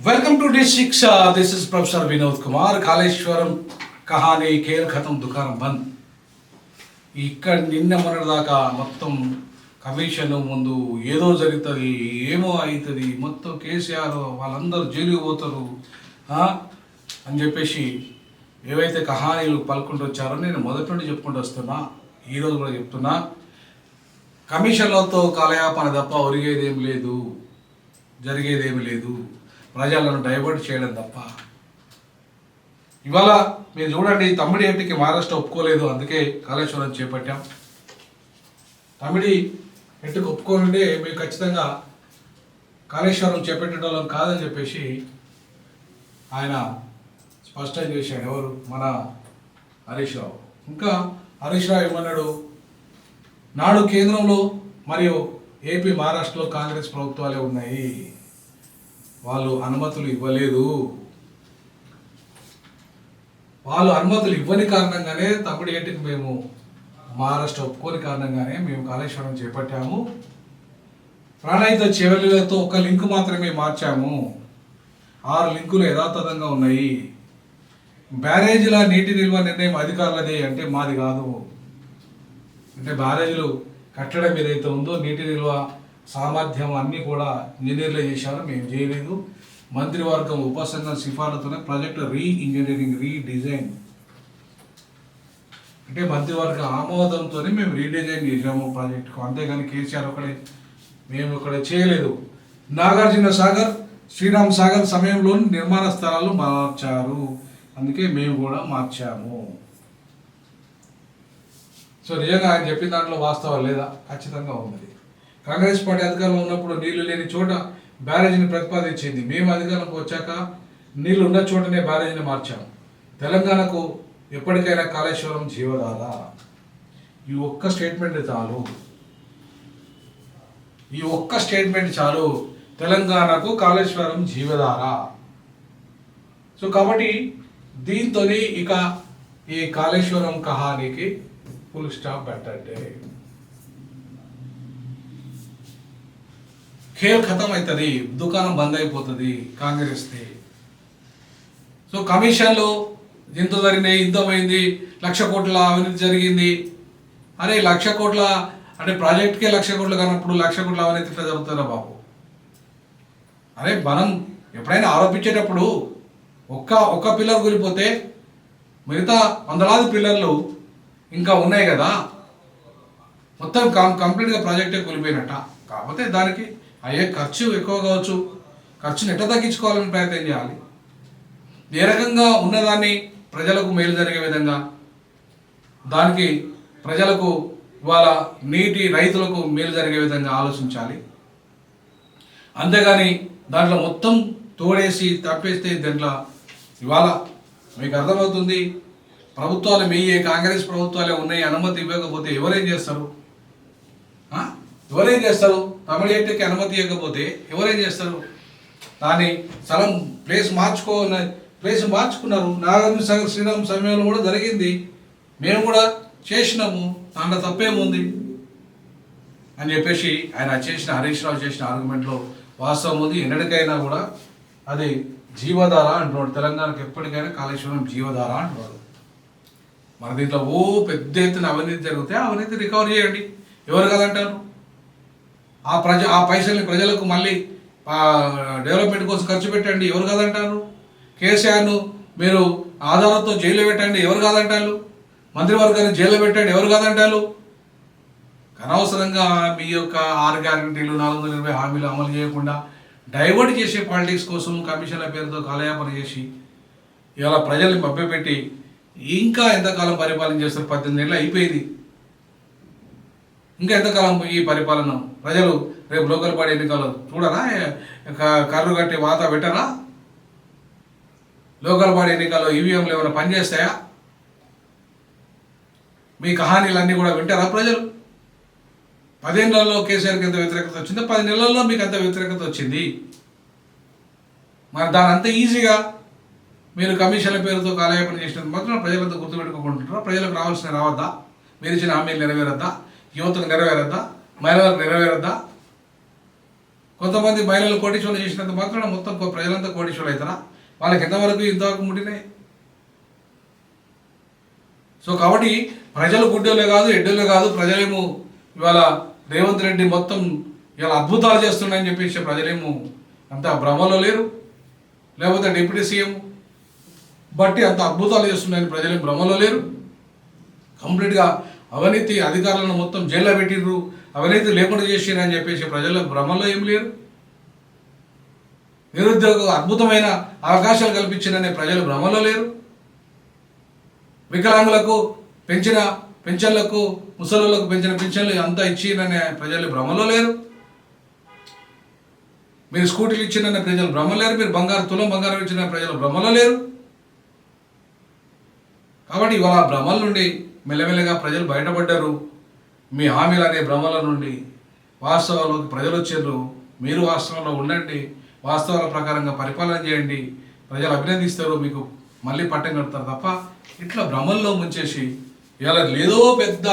Welcome to डी6 this is professor Vinod Kumar Kaleshwaram कहानी खेल खत्म दुकान बंद ఇక్కడ నిన్న మొన్నటిదాకా మొత్తం కమిషన్ ముందు ఏదో జరుగుతుంది ఏమో అవుతుంది మొత్తం కేసీఆర్ వాళ్ళందరూ జైలుకి పోతారు అని చెప్పేసి ఏవైతే కహానీలు పలుకుంటూ వచ్చారో నేను మొదటి నుండి చెప్పుకుంటూ వస్తున్నా ఈరోజు కూడా చెప్తున్నా కమిషన్లతో కాలయాపన తప్ప ఒరిగేదేమి లేదు జరిగేదేమి లేదు ప్రజలను డైవర్ట్ చేయడం తప్ప ఇవాళ మీరు చూడండి తమ్మిడి ఎట్టికి మహారాష్ట్ర ఒప్పుకోలేదు అందుకే కాళేశ్వరం చేపట్టాం తమ్మిడి ఎట్టుకు ఒప్పుకోనంటే మేము ఖచ్చితంగా కాళేశ్వరం చేపట్టడం కాదని చెప్పేసి ఆయన స్పష్టం చేశాడు ఎవరు మన హరీష్ రావు ఇంకా హరీష్ రావు ఏమన్నాడు నాడు కేంద్రంలో మరియు ఏపీ మహారాష్ట్రలో కాంగ్రెస్ ప్రభుత్వాలే ఉన్నాయి వాళ్ళు అనుమతులు ఇవ్వలేదు వాళ్ళు అనుమతులు ఇవ్వని కారణంగానే తమ్మిడి ఏటికి మేము మహారాష్ట్ర ఒప్పుకోని కారణంగానే మేము కాళేశ్వరం చేపట్టాము ప్రాణాయిత చెవెళ్ళతో ఒక లింక్ మాత్రమే మార్చాము 6 లింకులు యథాతథంగా ఉన్నాయి బ్యారేజీల నీటి నిల్వ నిర్ణయం అధికారులదే అంటే మాది కాదు అంటే బ్యారేజీలు కట్టడం ఏదైతే ఉందో నీటి నిల్వ సామర్థ్యం అన్నీ కూడా ఇంజనీర్లే చేశారు మేము చేయలేదు మంత్రివర్గం ఉపసంఘం సిఫార్సుతోనే ప్రాజెక్టు ఇంజనీరింగ్ రీడిజైన్ అంటే మంత్రివర్గ ఆమోదంతో మేము రీడిజైన్ చేసాము ప్రాజెక్టుకు అంతేగాని కేసీఆర్ మేము ఇక్కడ చేయలేదు నాగార్జున సాగర్ శ్రీరామ్ సాగర్ సమయంలో నిర్మాణ స్థలాలు మార్చారు అందుకే మేము కూడా మార్చాము సో నిజంగా ఆయన చెప్పిన దాంట్లో వాస్తవం లేదా ఖచ్చితంగా ఉన్నది కాంగ్రెస్ పార్టీ అధికారంలో ఉన్నప్పుడు నీళ్లు లేని చోట బ్యారేజీని ప్రతిపాదించింది మేము అధికారంలోకి వచ్చాక నీళ్లు ఉన్న చోటనే బ్యారేజీని మార్చాము తెలంగాణకు ఎప్పటికైనా కాళేశ్వరం జీవధార ఈ ఒక్క స్టేట్మెంట్ చాలు తెలంగాణకు కాళేశ్వరం జీవధార సో కాబట్టి దీంతో ఇక ఈ కాళేశ్వరం కహానీకి ఫుల్ స్టాప్ పెట్టండి ఖేల్ ఖతం అవుతుంది దుకాణం బంద్ అయిపోతుంది కాంగ్రెస్ది సో కమిషన్లు ఇంత జరిగినాయి ఇంత పోయింది 1,00,000 కోట్ల అవినీతి జరిగింది అరే 1,00,000 కోట్ల అంటే ప్రాజెక్ట్కే 1,00,000 కోట్లు కానప్పుడు 1,00,000 కోట్ల అవినీతి ఇట్లా జరుగుతుందా బాబు అరే మనం ఎప్పుడైనా ఆరోపించేటప్పుడు ఒక్క పిల్లర్ కూలిపోతే మిగతా వందలాది పిల్లర్లు ఇంకా ఉన్నాయి కదా మొత్తం కంప్లీట్గా ప్రాజెక్టే కూలిపోయినట్ట కాకపోతే దానికి అయ్యే ఖర్చు ఎక్కువ కావచ్చు ఖర్చుని ఎట్లా తగ్గించుకోవాలని ప్రయత్నం చేయాలి ఏ రకంగా ఉన్నదాన్ని ప్రజలకు మేలు జరిగే విధంగా దానికి ప్రజలకు ఇవాళ నీటి రైతులకు మేలు జరిగే విధంగా ఆలోచించాలి అంతేగాని దాంట్లో మొత్తం తోడేసి తప్పేస్తే దీంట్లో ఇవాళ మీకు అర్థమవుతుంది ప్రభుత్వాలు మీయే కాంగ్రెస్ ప్రభుత్వాలే ఉన్నాయి అనుమతి ఇవ్వకపోతే ఎవరేం చేస్తారు తమిళ ఎట్టుకి అనుమతి ఇవ్వకపోతే ఎవరేం చేస్తారు దాన్ని స్థలం ప్లేస్ మార్చుకున్నారు నాగార్జున సాగర్ శ్రీరామ్ సమయంలో కూడా జరిగింది మేము కూడా చేసినాము దాంట్లో తప్పేముంది అని చెప్పేసి ఆయన హరీష్ రావు చేసిన ఆర్గ్యుమెంట్లో వాస్తవం ఉంది ఎన్నటికైనా కూడా అది జీవధార అంటున్నాడు తెలంగాణకు ఎప్పటికైనా కాళేశ్వరం జీవధార అంటున్నాడు మన దీంట్లో పెద్ద ఎత్తున అవినీతి జరిగితే అవినీతి రికవర్ చేయండి ఎవరు కదంటారు ఆ పైసల్ని ప్రజలకు మళ్ళీ డెవలప్మెంట్ కోసం ఖర్చు పెట్టండి ఎవరు కాదంటారు కేసీఆర్ను మీరు ఆధారంతో జైల్లో పెట్టండి ఎవరు కాదంటారు మంత్రివర్గాన్ని జైల్లో పెట్టండి ఎవరు కాదంటారు అనవసరంగా మీ యొక్క 6 గ్యారంటీలు 420 హామీలు అమలు చేయకుండా డైవర్ట్ చేసే పాలిటిక్స్ కోసం కమిషన్ల పేరుతో కాలయాపన చేసి ఇవాళ ప్రజల్ని మభ్యపెట్టి ఇంకా ఎంతకాలం పరిపాలన చేస్తారు 18 ఏళ్ళు అయిపోయింది ఇంకా ఎంతకాలం ఈ పరిపాలన ప్రజలు రేపు లోకల్ బాడీ ఎన్నికలు చూడరా కర్రు కట్టి వాత పెట్టరా లోకల్ బాడీ ఎన్నికల్లో ఈవీఎంలు ఏమైనా పనిచేస్తాయా మీ కహానీలన్నీ కూడా వింటారా ప్రజలు 10 నెలల్లో కేసీఆర్కి ఎంత వ్యతిరేకత వచ్చిందో 10 నెలల్లో మీకు అంత వ్యతిరేకత వచ్చింది మరి దాని అంత ఈజీగా మీరు కమిషన్ల పేరుతో కాలయాపన చేసినందుకు మాత్రం ప్రజలంతా గుర్తుపెట్టుకుంటున్నారా ప్రజలకు రావద్దా మీరు ఇచ్చిన హామీలు నెరవేరద్దా యువతకు నెరవేరద్దా మహిళలకు నెరవేరద్దా కొంతమంది మహిళలు కోటీశ్వరులు చేసినంత మాత్రాన మొత్తం ప్రజలంతా కోటీశ్వరులు అవుతారా? వాళ్ళకి ఇంతవరకు ముట్టినాయి. సో కాబట్టి ప్రజలు గుడ్డోలే కాదు, ఎడ్డోలే కాదు. ప్రజలేమో ఇవాళ రేవంత్ రెడ్డి మొత్తం ఇవాళ అద్భుతాలు చేస్తున్నాయని చెప్పేసి ప్రజలేమో అంత భ్రమలో లేరు. లేకపోతే డిప్యూటీ సీఎం బట్టి అంత అద్భుతాలు చేస్తున్నాయని ప్రజలేం భ్రమలో లేరు. కంప్లీట్గా అవినీతి అధికారులను మొత్తం జైల్లో పెట్టిర్రు, అవినీతి లేకుండా చేసిర్రు అని చెప్పేసి ప్రజల భ్రమలో ఏం లేరు. నిరుద్యోగ అద్భుతమైన అవకాశాలు కల్పించిననే ప్రజలు భ్రమలో లేరు. వికలాంగులకు పెంచిన పెన్షన్లకు, ముసలులకు పెంచిన పెన్షన్లు అంతా ఇచ్చిననే ప్రజలు భ్రమలో లేరు. మీరు స్కూటీలు ఇచ్చిందనే ప్రజలు భ్రమలో లేరు. మీరు తులం బంగారం ఇచ్చిన ప్రజలు భ్రమలో లేరు. కాబట్టి ఇవాళ భ్రమల నుండి మెల్లమెల్లగా ప్రజలు బయటపడ్డారు. మీ హామీలు అనే భ్రమల నుండి వాస్తవాల్లోకి ప్రజలు వచ్చారు. మీరు వాస్తవంలో ఉండండి, వాస్తవాల ప్రకారంగా పరిపాలన చేయండి, ప్రజలు అభినందిస్తారు, మీకు మళ్ళీ పట్టం కడతారు తప్ప ఇట్లా భ్రమల్లో ముంచేసి ఇవాళ ఏదో పెద్ద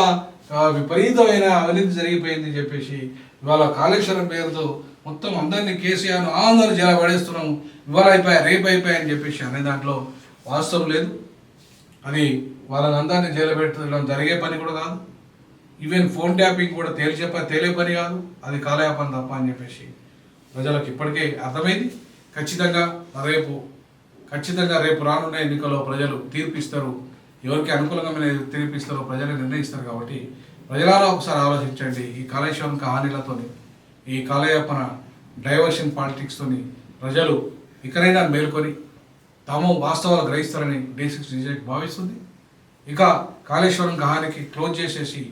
విపరీతమైన అవినీతి జరిగిపోయింది చెప్పేసి ఇవాళ కాళేశ్వరం పేరుతో మొత్తం అందరినీ కేసీఆర్ అందరూ జల పడేస్తున్నాం, ఇవాళ అయిపోయా రేపు అయిపోయాయని చెప్పేసి అనే దాంట్లో వాస్తవం లేదు. అది వాళ్ళని అందరినీ జైలు పెట్టడం జరిగే పని కూడా కాదు. ఈవెన్ ఫోన్ ట్యాపింగ్ కూడా తేలే పని కాదు. అది కాలయాపన తప్ప అని చెప్పేసి ప్రజలకు ఇప్పటికే అర్థమైంది. ఖచ్చితంగా రేపు రానున్న ఎన్నికల్లో ప్రజలు తీర్పిస్తారు. ఎవరికి అనుకూలంగా తీర్పిస్తారో ప్రజలే నిర్ణయిస్తారు. కాబట్టి ప్రజలారా ఒకసారి ఆలోచించండి. ఈ కాళేశ్వరం హామీలతోని, ఈ కాలయాపన డైవర్షన్ పాలిటిక్స్తోని ప్రజలు ఇకనైనా మేల్కొని తాము వాస్తవాలు గ్రహిస్తారని D6 భావిస్తుంది. ఇక కాళేశ్వరం కహానికి క్లోజ్ చేసేసి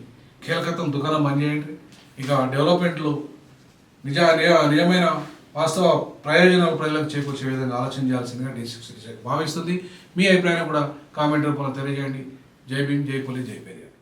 కీలకత్వం దుకాణం బంద్ చేయండి. ఇక డెవలప్మెంట్లు నిజమైన వాస్తవ ప్రయోజనాలు ప్రజలకు చేకూర్చే విధంగా ఆలోచన చేయాల్సిందిగా D6 భావిస్తుంది. మీ అభిప్రాయాన్ని కూడా కామెంట్ రూపంలో తెలియజేయండి. జై భీమ్, జై పులి, జై పెరియార్.